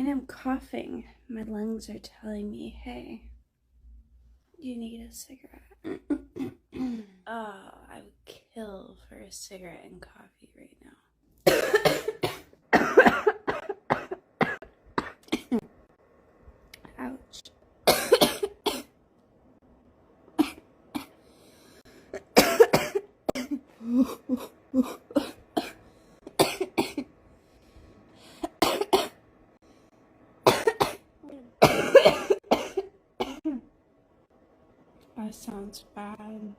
And I'm coughing. My lungs are telling me, hey, you need a cigarette. Oh, I would kill for a cigarette and coffee right now. Ouch. That sounds bad.